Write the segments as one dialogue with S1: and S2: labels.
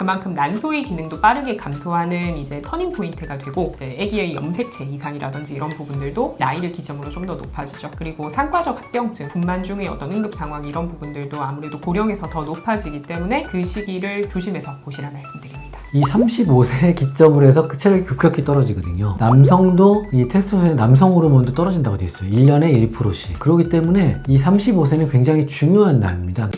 S1: 그만큼 난소의 기능도 빠르게 감소하는 이제 터닝 포인트가 되고, 아기의 염색체 이상이라든지 이런 부분들도 나이를 기점으로 좀 더 높아지죠. 그리고 상과적 합병증, 분만 중의 어떤 응급 상황 이런 부분들도 아무래도 고령에서 더 높아지기 때문에 그 시기를 조심해서 보시라 말씀드립니다.
S2: 이 35세 기점으로 해서 그 체력이 급격히 떨어지거든요. 남성도 이 테스토스테론, 남성 호르몬도 떨어진다고 되어 있어요. 1년에 1%씩. 그렇기 때문에 이 35세는 굉장히 중요한 나이입니다.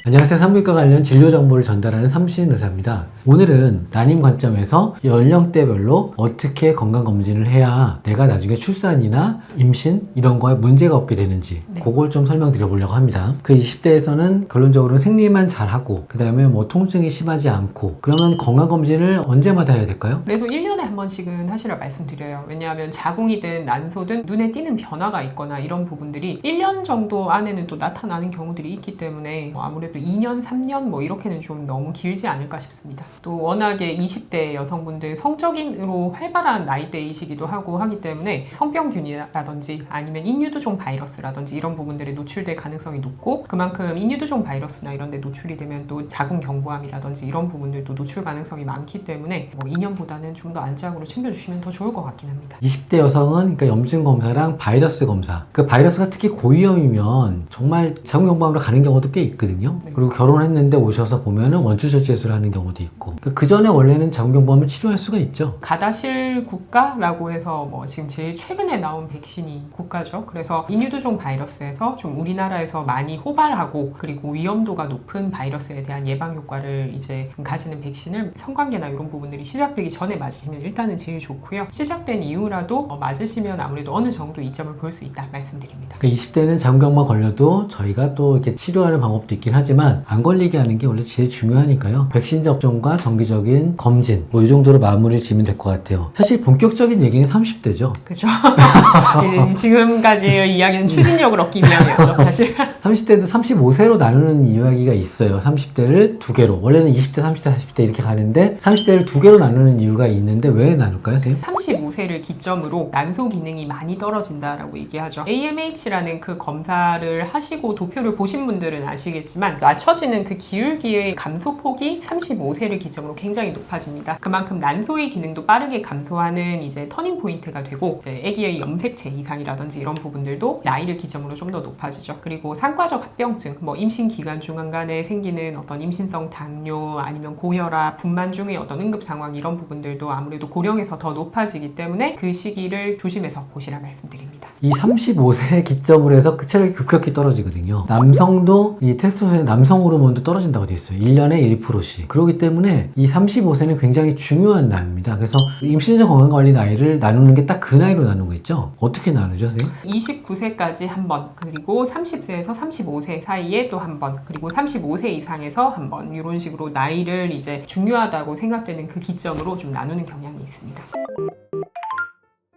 S2: 안녕하세요. 산부인과 관련 진료 정보를 전달하는 삼신 의사입니다. 오늘은 난임 관점에서 연령대별로 어떻게 건강검진을 해야 내가 나중에 출산이나 임신 이런 거에 문제가 없게 되는지 그걸 좀 설명드려보려고 합니다. 그 20대에서는 결론적으로 생리만 잘하고 그 다음에 뭐 통증이 심하지 않고 그러면 건강검진을 언제마다 해야 될까요?
S1: 그래도 1년에 한 번씩은 하시라 말씀드려요. 왜냐하면 자궁이든 난소든 눈에 띄는 변화가 있거나 이런 부분들이 1년 정도 안에는 또 나타나는 경우들이 있기 때문에 아무래도 2년, 3년 뭐 이렇게는 좀 너무 길지 않을까 싶습니다. 또 워낙에 20대 여성분들 성적인으로 활발한 나이대이시기도 하고 하기 때문에 성병균이라든지 아니면 인유두종 바이러스라든지 이런 부분들에 노출될 가능성이 높고, 그만큼 인유두종 바이러스나 이런 데 노출이 되면 또 자궁경부암이라든지 이런 부분들도 노출 가능성이 많기 때문에 뭐 2년보다는 좀 더 안짝으로 챙겨주시면 더 좋을 것 같긴 합니다.
S2: 20대 여성은 그러니까 염증 검사랑 바이러스 검사, 그 바이러스가 특히 고위험이면 정말 자궁경부암으로 가는 경우도 꽤 있거든요. 그리고 결혼했는데 오셔서 보면은 원추적 제술을 하는 경우도 있고, 그 전에 원래는 자궁경부암을 치료할 수가 있죠.
S1: 가다실 국가라고 해서 뭐 지금 제일 최근에 나온 백신이 국가죠. 그래서 인유두종 바이러스에서 좀 우리나라에서 많이 호발하고 그리고 위험도가 높은 바이러스에 대한 예방 효과를 이제 가지는 백신을 성관계나 이런 부분들이 시작되기 전에 맞으시면 일단은 제일 좋고요. 시작된 이후라도 맞으시면 아무래도 어느 정도 이점을 볼 수 있다 말씀드립니다.
S2: 그러니까 20대는 자궁경부암 걸려도 저희가 또 이렇게 치료하는 방법도 있긴 하지만 안 걸리게 하는 게 원래 제일 중요하니까요. 백신 접종과 정기적인 검진 뭐 이 정도로 마무리를 지으면 될 것 같아요. 사실 본격적인 얘기는 30대죠.
S1: 그렇죠. 지금까지의 이야기는 추진력을 얻기 위함이었죠. 사실
S2: 30대도 35세로 나누는 이야기가 있어요. 30대를 두 개로. 원래는 20대, 30대, 40대 이렇게 가는데 30대를 두 개로 나누는 이유가 있는데 왜 나눌까요, 선생님?
S1: 35세를 기점으로 난소 기능이 많이 떨어진다라고 얘기하죠. AMH라는 그 검사를 하시고 도표를 보신 분들은 아시겠지만 낮춰지는 그 기울기의 감소폭이 35세를 기점으로 굉장히 높아집니다. 그만큼 난소의 기능도 빠르게 감소하는 이제 터닝 포인트가 되고, 아기의 염색체 이상이라든지 이런 부분들도 나이를 기점으로 좀 더 높아지죠. 그리고 상과적 합병증, 뭐 임신 기간 중간에 생기는 어떤 임신성 당뇨 아니면 고혈압, 분만 중의 어떤 응급 상황 이런 부분들도 아무래도 고령에서 더 높아지기 때문에 그 시기를 조심해서 보시라 말씀드립니다.
S2: 이 35세 기점으로 해서 그 체력이 급격히 떨어지거든요. 남성도 이 테스토스테론, 남성 호르몬도 떨어진다고 되어 있어요. 1년에 1%씩. 그렇기 때문에 이 35세는 굉장히 중요한 나이입니다. 그래서 임신 전 건강관리 나이를 나누는 게 딱 그 나이로 나누는 거 있죠? 어떻게 나누죠, 선생님?
S1: 29세까지 한 번, 그리고 30세에서 35세 사이에 또 한 번, 그리고 35세 이상에서 한 번, 이런 식으로 나이를 이제 중요하다고 생각되는 그 기점으로 좀 나누는 경향이 있습니다.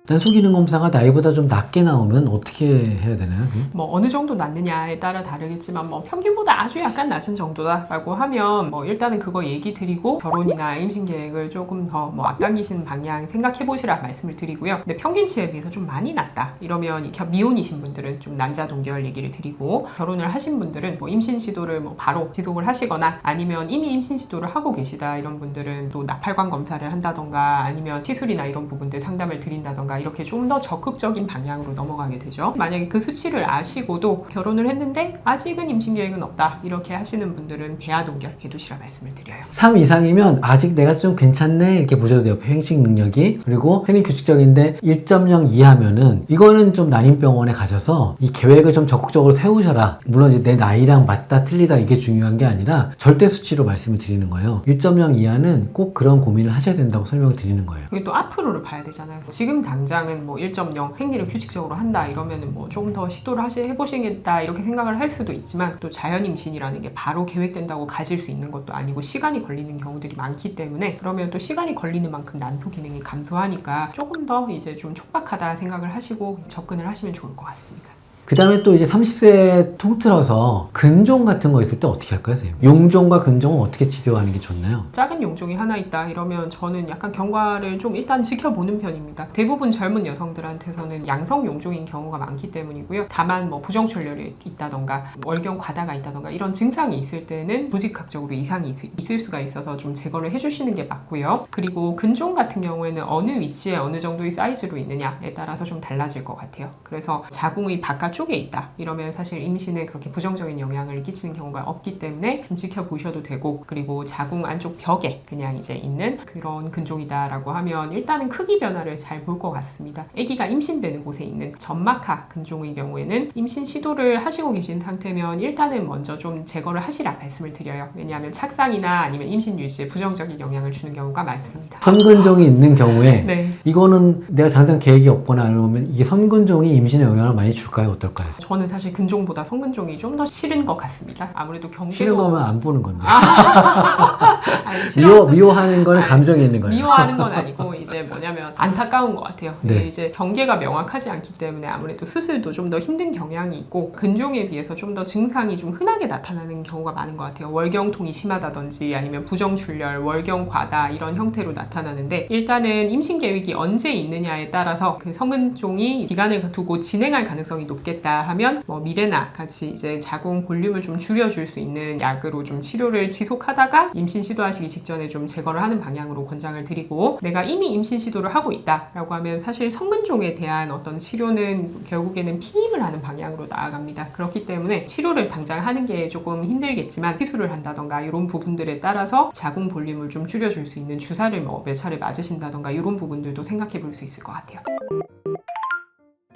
S2: 난소 기능 검사가 나이보다 좀 낮게 나오면 어떻게 해야 되나요?
S1: 뭐 어느 정도 낮느냐에 따라 다르겠지만 뭐 평균보다 아주 약간 낮은 정도다라고 하면 뭐 일단은 그거 얘기 드리고 결혼이나 임신 계획을 조금 더 뭐 앞당기시는 방향 생각해 보시라 말씀을 드리고요. 근데 평균치에 비해서 좀 많이 낮다 이러면 미혼이신 분들은 좀 난자 동결 얘기를 드리고, 결혼을 하신 분들은 뭐 임신 시도를 뭐 바로 지속을 하시거나 아니면 이미 임신 시도를 하고 계시다 이런 분들은 또 나팔관 검사를 한다던가 아니면 시술이나 이런 부분들 상담을 드린다던가 이렇게 좀 더 적극적인 방향으로 넘어가게 되죠. 만약에 그 수치를 아시고도 결혼을 했는데 아직은 임신 계획은 없다 이렇게 하시는 분들은 배아 동결 해두시라 말씀을 드려요.
S2: 3 이상이면 아직 내가 좀 괜찮네 이렇게 보셔도 돼요. 행식 능력이. 그리고 생리 규칙적인데 1.0 이하면은 이거는 좀 난임병원에 가셔서 이 계획을 좀 적극적으로 세우셔라. 물론 이제 내 나이랑 맞다 틀리다 이게 중요한 게 아니라 절대 수치로 말씀을 드리는 거예요. 1.0 이하는 꼭 그런 고민을 하셔야 된다고 설명을 드리는 거예요.
S1: 이게 또 앞으로를 봐야 되잖아요. 지금 당장은 뭐 1.0 생리를 규칙적으로 한다 이러면은 뭐 조금 더 시도를 해보시겠다 이렇게 생각을 할 수도 있지만, 또 자연 임신이라는 게 바로 계획된다고 가질 수 있는 것도 아니고 시간이 걸리는 경우들이 많기 때문에, 그러면 또 시간이 걸리는 만큼 난소 기능이 감소하니까 조금 더 이제 좀 촉박하다 생각을 하시고 접근을 하시면 좋을 것 같습니다.
S2: 그 다음에 또 이제 30세 통틀어서 근종 같은 거 있을 때 어떻게 할까요, 선생님? 용종과 근종은 어떻게 치료하는 게 좋나요?
S1: 작은 용종이 하나 있다 이러면 저는 약간 경과를 좀 일단 지켜보는 편입니다. 대부분 젊은 여성들한테서는 양성 용종인 경우가 많기 때문이고요. 다만 뭐 부정출혈이 있다던가 월경 과다가 있다던가 이런 증상이 있을 때는 부직학적으로 이상이 있을 수가 있어서 좀 제거를 해주시는 게 맞고요. 그리고 근종 같은 경우에는 어느 위치에 어느 정도의 사이즈로 있느냐에 따라서 좀 달라질 것 같아요. 그래서 자궁의 바깥쪽에 있다 이러면 사실 임신에 그렇게 부정적인 영향을 끼치는 경우가 없기 때문에 좀 지켜보셔도 되고, 그리고 자궁 안쪽 벽에 그냥 이제 있는 그런 근종이다라고 하면 일단은 크기 변화를 잘 볼 것 같습니다. 아기가 임신되는 곳에 있는 점막하 근종의 경우에는 임신 시도를 하시고 계신 상태면 일단은 먼저 좀 제거를 하시라 말씀을 드려요. 왜냐하면 착상이나 아니면 임신 유지에 부정적인 영향을 주는 경우가 많습니다.
S2: 선근종이 있는 경우에
S1: 네.
S2: 이거는 내가 당장 계획이 없거나 아니면 이게 선근종이 임신에 영향을 많이 줄까요? 어떨까요?
S1: 저는 사실 근종보다 선근종이 좀 더 싫은 것 같습니다. 아무래도 경계도
S2: 싫은 거면 안 보는 건데.
S1: 아니,
S2: 미워하는 거는 감정이 있는 거예요.
S1: 미워하는 건 아니고 이제 뭐냐면 안타까운 것 같아요.
S2: 네.
S1: 이제 경계가 명확하지 않기 때문에 아무래도 수술도 좀 더 힘든 경향이 있고 근종에 비해서 좀 더 증상이 좀 흔하게 나타나는 경우가 많은 것 같아요. 월경통이 심하다든지 아니면 부정출혈, 월경 과다 이런 형태로 나타나는데, 일단은 임신 계획이 언제 있느냐에 따라서 그 성근종이 기간을 두고 진행할 가능성이 높겠다 하면 뭐 미레나 같이 이제 자궁 볼륨을 좀 줄여줄 수 있는 약으로 좀 치료를 지속하다가 임신 시도하시기 직전에 좀 제거를 하는 방향으로 권장을 드리고, 내가 이미 임신 시도를 하고 있다라고 하면 사실 성근종에 대한 어떤 치료는 결국에는 피임을 하는 방향으로 나아갑니다. 그렇기 때문에 치료를 당장 하는 게 조금 힘들겠지만 시술을 한다던가 이런 부분들에 따라서 자궁 볼륨을 좀 줄여줄 수 있는 주사를 뭐 몇 차례 맞으신다던가 이런 부분들도 생각해 볼 수 있을 것 같아요.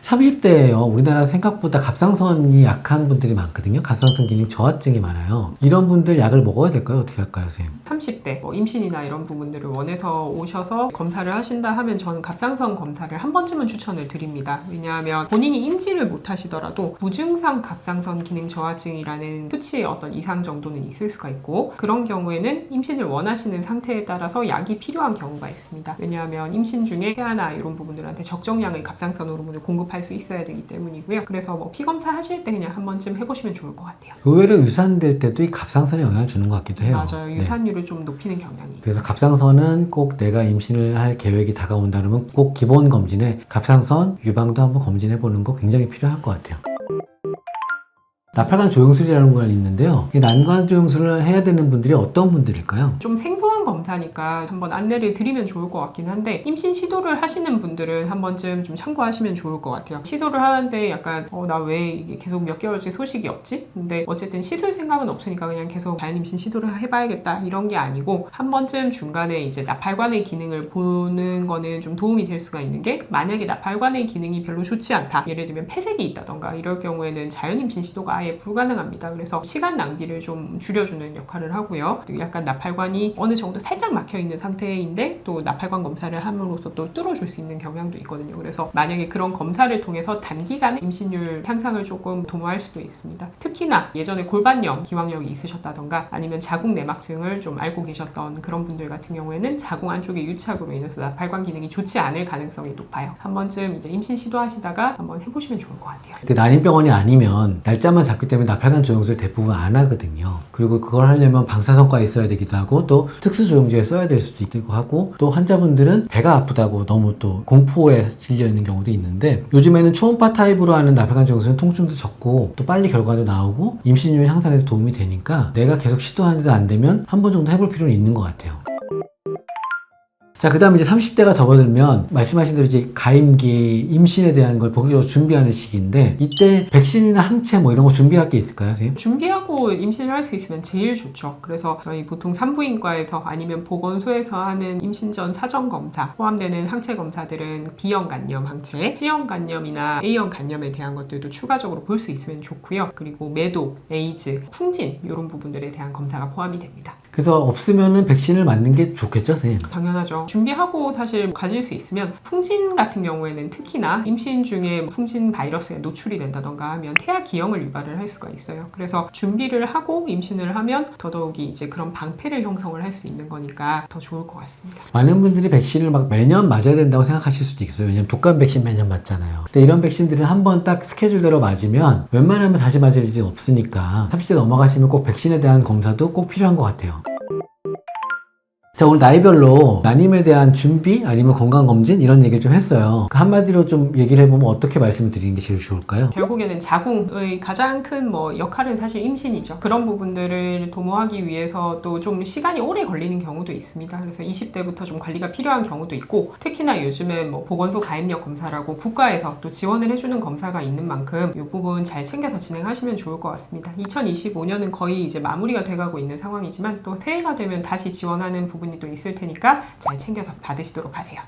S2: 30대예요. 우리나라 생각보다 갑상선이 약한 분들이 많거든요. 갑상선 기능 저하증이 많아요. 이런 분들 약을 먹어야 될까요? 어떻게 할까요, 선생님?
S1: 30대 뭐 임신이나 이런 부분들을 원해서 오셔서 검사를 하신다 하면 저는 갑상선 검사를 한 번쯤은 추천을 드립니다. 왜냐하면 본인이 인지를 못 하시더라도 무증상 갑상선 기능 저하증이라는 수치의 어떤 이상 정도는 있을 수가 있고, 그런 경우에는 임신을 원하시는 상태에 따라서 약이 필요한 경우가 있습니다. 왜냐하면 임신 중에 폐하나 이런 부분들한테 적정량의 갑상선 호르몬을 공급할 수 있어야 되기 때문이고요. 그래서 뭐 피검사 하실 때 그냥 한 번쯤 해보시면 좋을 것 같아요.
S2: 의외로 유산될 때도 이 갑상선에 영향을 주는 것 같기도 해요.
S1: 맞아요. 유산율을 좀 높이는 경향이.
S2: 그래서 갑상선은 꼭 내가 임신을 할 계획이 다가온다 그러면 꼭 기본 검진에 갑상선 유방도 한번 검진해 보는 거 굉장히 필요할 것 같아요. 나팔관 조영술이라는 건 있는데요. 이 난관 조영술을 해야 되는 분들이 어떤 분들일까요?
S1: 좀 생소한 검사니까 한번 안내를 드리면 좋을 것 같긴 한데, 임신 시도를 하시는 분들은 한 번쯤 좀 참고하시면 좋을 것 같아요. 시도를 하는데 약간 나 왜 이게 계속 몇 개월째 소식이 없지? 근데 어쨌든 시술 생각은 없으니까 그냥 계속 자연 임신 시도를 해봐야겠다 이런 게 아니고, 한 번쯤 중간에 이제 나팔관의 기능을 보는 거는 좀 도움이 될 수가 있는 게, 만약에 나팔관의 기능이 별로 좋지 않다, 예를 들면 폐색이 있다던가 이럴 경우에는 자연 임신 시도가 아예 불가능합니다. 그래서 시간 낭비를 좀 줄여주는 역할을 하고요. 그리고 약간 나팔관이 어느 정도 살짝 막혀있는 상태인데 또 나팔관 검사를 함으로써 또 뚫어줄 수 있는 경향도 있거든요. 그래서 만약에 그런 검사를 통해서 단기간에 임신율 향상을 조금 도모할 수도 있습니다. 특히나 예전에 골반염, 기왕염이 있으셨다던가 아니면 자궁 내막증을 좀 앓고 계셨던 그런 분들 같은 경우에는 자궁 안쪽의 유착으로 인해서 나팔관 기능이 좋지 않을 가능성이 높아요. 한 번쯤 이제 임신 시도하시다가 한번 해보시면 좋을 것 같아요.
S2: 그 난임병원이 아니면 날짜만 잡기 때문에 나팔관 조영술 대부분 안 하거든요. 그리고 그걸 하려면 방사선과에 있어야 되기도 하고 또 특수조영주에 써야 될 수도 있고 하고, 또 환자분들은 배가 아프다고 너무 또 공포에 질려 있는 경우도 있는데, 요즘에는 초음파 타입으로 하는 나팔관 조영술은 통증도 적고 또 빨리 결과도 나오고 임신율 향상에도 도움이 되니까 내가 계속 시도하는데도 안 되면 한 번 정도 해볼 필요는 있는 것 같아요. 자, 그 다음에 이제 30대가 접어들면 말씀하신 대로 이제 가임기, 임신에 대한 걸 본격적으로 준비하는 시기인데, 이때 백신이나 항체 뭐 이런 거 준비할 게 있을까요, 선생님?
S1: 준비하고 임신을 할 수 있으면 제일 좋죠. 그래서 저희 보통 산부인과에서 아니면 보건소에서 하는 임신 전 사전 검사 포함되는 항체 검사들은 B형 간염 항체, C형 간염이나 A형 간염에 대한 것들도 추가적으로 볼 수 있으면 좋고요. 그리고 매도, 에이즈, 풍진 이런 부분들에 대한 검사가 포함이 됩니다.
S2: 그래서 없으면은 백신을 맞는 게 좋겠죠, 선생님?
S1: 당연하죠. 준비하고 사실 가질 수 있으면 풍진 같은 경우에는 특히나 임신 중에 풍진 바이러스에 노출이 된다던가 하면 태아 기형을 유발을 할 수가 있어요. 그래서 준비를 하고 임신을 하면 더더욱이 이제 그런 방패를 형성을 할 수 있는 거니까 더 좋을 것 같습니다.
S2: 많은 분들이 백신을 막 매년 맞아야 된다고 생각하실 수도 있어요. 왜냐면 독감 백신 매년 맞잖아요. 근데 이런 백신들은 한번 딱 스케줄대로 맞으면 웬만하면 다시 맞을 일이 없으니까 30대 넘어가시면 꼭 백신에 대한 검사도 꼭 필요한 것 같아요. 자, 오늘 나이별로 난임에 대한 준비 아니면 건강검진 이런 얘기를 좀 했어요. 한마디로 좀 얘기를 해보면 어떻게 말씀을 드리는 게 제일 좋을까요?
S1: 결국에는 자궁의 가장 큰 역할은 사실 임신이죠. 그런 부분들을 도모하기 위해서 또 좀 시간이 오래 걸리는 경우도 있습니다. 그래서 20대부터 좀 관리가 필요한 경우도 있고, 특히나 요즘에 보건소 가입력 검사라고 국가에서 또 지원을 해주는 검사가 있는 만큼 이 부분 잘 챙겨서 진행하시면 좋을 것 같습니다. 2025년은 거의 이제 마무리가 돼가고 있는 상황이지만 또 새해가 되면 다시 지원하는 부분이 또 있을 테니까 잘 챙겨서 받으시도록 하세요.